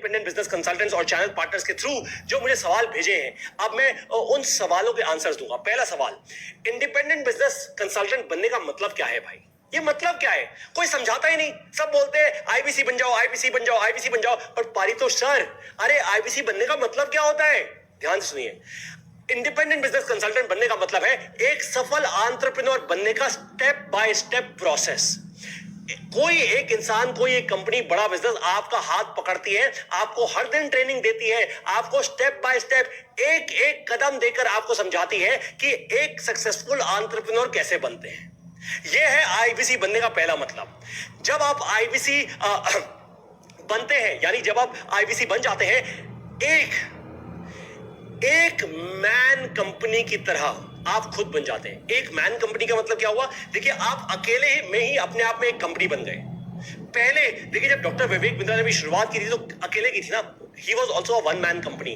Independent business consultants और channel partners के through जो मुझे सवाल भेजे हैं, अब मैं उन सवालों के आंसर्स दूंगा। पहला सवाल, इंडिपेंडेंट बिजनेस कंसल्टेंट बनने का मतलब क्या है भाई? ये मतलब क्या है? कोई समझाता ही नहीं। सब बोलते हैं आईबीसी बन जाओ, आईबीसी बन जाओ, आईबीसी बन जाओ। पर पारितोष सर, अरे आईबीसी बनने का मतलब क्या होता है? ध्यान से सुनिए। इंडिपेंडेंट बिजनेस कंसल्टेंट बनने का मतलब है एक सफल एंटरप्रेन्योर बनने का स्टेप बाय स्टेप प्रोसेस। कोई एक इंसान, कोई एक कंपनी, बड़ा बिजनेस आपका हाथ पकड़ती है, आपको हर दिन ट्रेनिंग देती है, आपको स्टेप बाय स्टेप एक एक कदम देकर आपको समझाती है कि एक सक्सेसफुल एंटरप्रेन्योर कैसे बनते हैं। यह है आईबीसी बनने का पहला मतलब। जब आप आईबीसी बनते हैं, यानी जब आप आईबीसी बन जाते हैं, एक मैन कंपनी की तरह आप खुद बन जाते हैं। एक मैन कंपनी का मतलब क्या हुआ? देखिए, आप अकेले में ही अपने आप में एक कंपनी बन गए। पहले देखिए, जब डॉक्टर विवेक बिंद्रा ने भी शुरुआत की थी तो अकेले की थी ना। He was also a one man company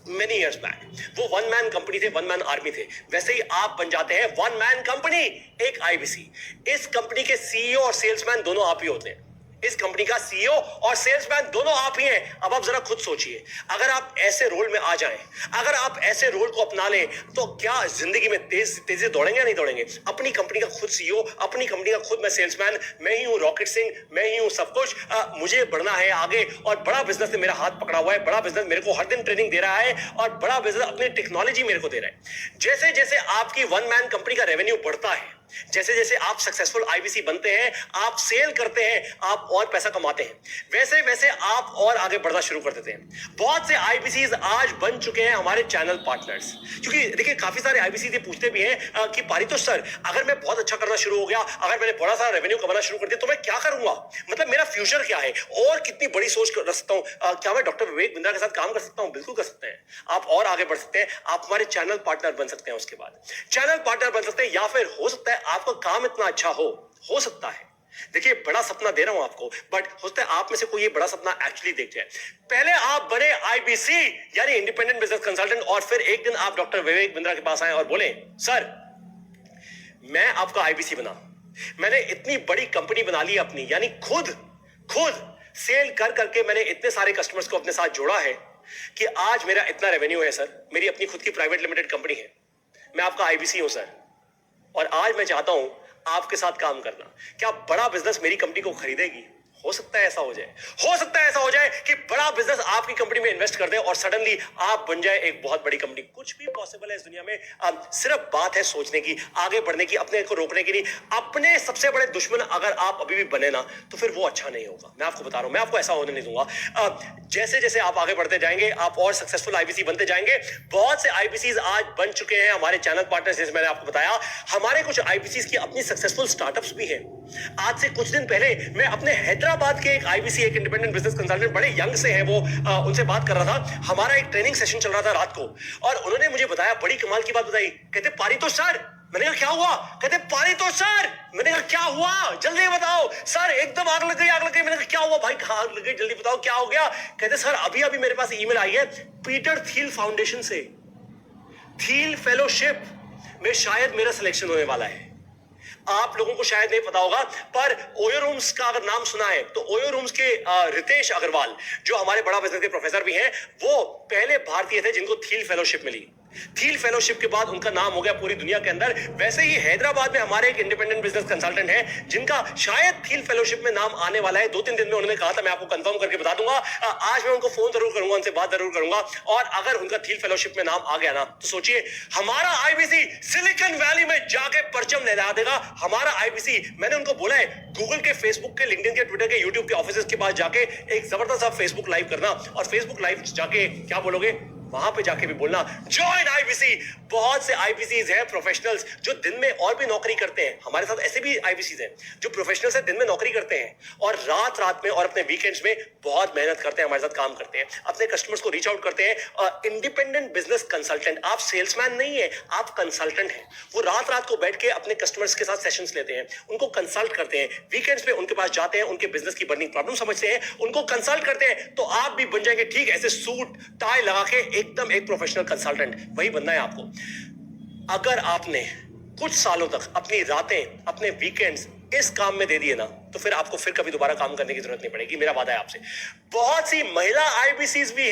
many years back. वो वन मैन कंपनी थे, वन मैन आर्मी थे। वैसे ही आप बन जाते हैं वन मैन कंपनी, एक आईबीसी। इस कंपनी के सीईओ और सेल्समैन दोनों आप ही होते हैं। इस कंपनी का सीईओ और सेल्समैन दोनों आप ही हैं। अब आप जरा खुद सोचिए, अगर आप ऐसे रोल में आ जाएं, अगर आप ऐसे रोल को अपना लें, तो क्या जिंदगी में तेजी दौड़ेंगे या नहीं दौड़ेंगे? अपनी कंपनी का खुद सीईओ, अपनी कंपनी का खुद मैं सेल्समैन, मैं ही हूं रॉकेट सिंह, मैं ही हूं सब कुछ। मुझे बढ़ना है आगे, और बड़ा बिजनेस ने मेरा हाथ पकड़ा हुआ है। बड़ा बिजनेस मेरे को हर दिन ट्रेनिंग दे रहा है, और बड़ा बिजनेस अपनी टेक्नोलॉजी मेरे को दे रहा है। जैसे जैसे आपकी वन मैन कंपनी का रेवेन्यू बढ़ता है, जैसे जैसे आप सक्सेसफुल आईबीसी बनते हैं, आप सेल करते हैं, आप और पैसा कमाते हैं, वैसे वैसे आप और आगे बढ़ना शुरू कर देते हैं। बहुत से आईबीसीज आज बन चुके हैं हमारे चैनल पार्टनर्स। क्योंकि देखिए, काफी सारे आईबीसी पूछते भी हैं कि पारितोष सर, अगर मैं बहुत अच्छा करना शुरू हो गया, अगर मैंने बड़ा सारा रेवेन्यू कमाना शुरू कर दिया, तो मैं क्या करूंगा? मतलब मेरा फ्यूचर क्या है? और कितनी बड़ी सोच रख सकता हूं? क्या मैं डॉक्टर विवेक बिंद्रा के साथ काम कर सकता हूं? बिल्कुल कर सकते हैं। आप और आगे बढ़ सकते हैं। आप हमारे चैनल पार्टनर बन सकते हैं। उसके बाद चैनल पार्टनर बन सकते हैं, या फिर हो सकता है आपका काम इतना अच्छा हो सकता है। देखिए, बड़ा सपना दे रहा हूं आपको, बट हो सकता है आप में से कोई ये बड़ा सपना एक्चुअली देख जाए। पहले आप बने आईबीसी यानी इंडिपेंडेंट बिजनेस कंसल्टेंट, और फिर एक दिन आप डॉक्टर विवेक बिंद्रा के पास आए और बोले, सर मैं आपका आईबीसी बना, मैंने इतनी बड़ी कंपनी बना ली अपनी, यानी खुद सेल कर करके मैंने इतने सारे कस्टमर्स को अपने साथ जोड़ा है कि आज मेरा इतना रेवेन्यू है सर। मेरी अपनी खुद की प्राइवेट लिमिटेड कंपनी है, मैं आपका आईबीसी हूं सर, और आज मैं चाहता हूं आपके साथ काम करना। क्या बड़ा बिजनेस मेरी कंपनी को खरीदेगी? हो सकता है ऐसा हो जाए। हो सकता है ऐसा हो जाए कि बड़ा बिजनेस आपकी कंपनी में इन्वेस्ट कर दे और सडनली आप बन जाए एक बहुत बड़ी कंपनी। कुछ भी पॉसिबल है इस दुनिया में। सिर्फ बात है सोचने की, आगे बढ़ने की, अपने को रोकने की नहीं। अपने सबसे बड़े दुश्मन अगर आप अभी भी बने ना, तो फिर वो अच्छा नहीं होगा। मैं आपको बता रहा हूं, मैं आपको ऐसा होने नहीं दूंगा। जैसे जैसे आप आगे बढ़ते जाएंगे, आप और सक्सेसफुल आईबीसी बनते जाएंगे। बहुत से आईबीसीज आज बन चुके हैं हमारे चैनल पार्टनर्स, जैसे मैंने आपको बताया। हमारे कुछ आईबीसीज की अपनी सक्सेसफुल स्टार्टअप्स भी हैं। आज से कुछ दिन पहले मैं अपने हैदराबाद के एक आईबीसी, एक इंडिपेंडेंट बिजनेस कंसल्टेंट, बड़े यंग से हैं वो, उनसे बात कर रहा था। हमारा एक ट्रेनिंग सेशन चल रहा था रात को, और उन्होंने मुझे बताया, बड़ी कमाल की बात बताई। कहते, पारितोष सर, मैंने कहा क्या हुआ? कहते, पारितोष सर, मैंने कहा क्या हुआ, जल्दी बताओ सर। एकदम आग लग गई, आग लग गई। मैंने कहा क्या हुआ भाई, कहां आग लग गई, जल्दी बताओ क्या हो गया? कहते, सर अभी अभी मेरे पास ईमेल आई है पीटर थिल फाउंडेशन से, थिल फेलोशिप में शायद मेरा सिलेक्शन होने वाला है। आप लोगों को शायद नहीं पता होगा, पर ओयो रूम्स का अगर नाम सुना है तो ओयो रूम्स के रितेश अग्रवाल, जो हमारे बड़ा बिजनेस के प्रोफेसर भी हैं, वो पहले भारतीय थे जिनको थिल फेलोशिप मिली। थिल फेलोशिप के बाद उनका नाम हो गया पूरी दुनिया के अंदर। वैसे ही हैदराबाद में हमारे एक इंडिपेंडेंट बिजनेस कंसल्टेंट है जिनका शायद थिल फेलोशिप में नाम आने वाला है। 2-3 दिन में उन्होंने कहा था, मैं आपको कंफर्म करके बता दूंगा। आज मैं उनको फोन जरूर करूंगा, उनसे बात जरूर करूंगा, और अगर उनका थिल फेलोशिप में नाम आ गया ना, तो सोचिए हमारा आईबीसी सिलिकॉन वैली में जाके परचम लहरा देगा। हमारा आईबीसी, मैंने उनको बोला है, गूगल के, फेसबुक के, लिंक्डइन के, ट्विटर के, यूट्यूब के ऑफिसेस के पास जाके एक जबरदस्त सा फेसबुक लाइव करना, और फेसबुक लाइव जाके क्या बोलोगे, वहां पे जाके भी बोलना जॉइन आईबीसी। बहुत से आईबीसीज हैं प्रोफेशनल्स जो दिन में और भी नौकरी करते हैं। हमारे साथ ऐसे भी आईबीसीज हैं जो प्रोफेशनल्स हैं, दिन में नौकरी करते हैं और रात रात में और अपने वीकेंड्स में बहुत मेहनत करते हैं, हमारे साथ काम करते हैं, अपने कस्टमर्स को रीच आउट करते हैं। इंडिपेंडेंट बिजनेस कंसल्टेंट, आप सेल्समैन नहीं है, आप कंसल्टेंट हैं। वो रात रात को बैठ के अपने कस्टमर्स के साथ सेशंस लेते हैं, उनको कंसल्ट करते हैं, वीकेंड्स में उनके पास जाते हैं, उनके बिजनेस की बर्निंग प्रॉब्लम समझते हैं, उनको कंसल्ट करते हैं। तो आप भी बन जाएंगे ठीक ऐसे सूट टाई लगा के एकदम एक प्रोफेशनल कंसल्टेंट। वही बनना है आपको। अगर आपने कुछ सालों तक अपनी रातें, अपने वीकेंड्स इस काम में दे दिए ना, तो तो फिर आपको फिर कभी दोबारा काम करने की जरूरत नहीं पड़ेगी, मेरा वादा है आपसे। बहुत सी महिला आईबीसीज भी